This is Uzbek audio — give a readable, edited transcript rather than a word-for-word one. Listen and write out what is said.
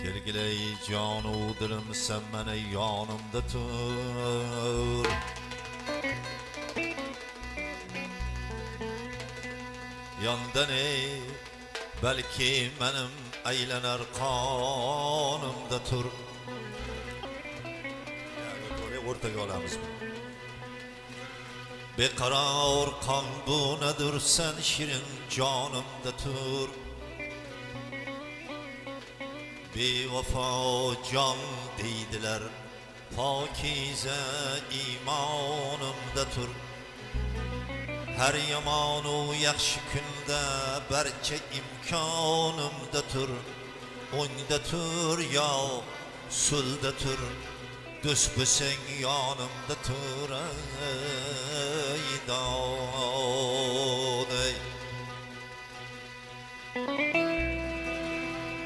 Kelgiley canu dilim sen mene yanımda tur. Yandan belki benim eylener kanımda tur. Ortaga olamiz. Beqaror kan bu nedir sen şirin canımda tur. Bevafa can deydiler pakize imanımda tur. Her yamanu yaxshi kunda barcha imkonimda tur. O'ngda tur yo sulda tur. Do'st bo'lsang yonimda tur ey do'st.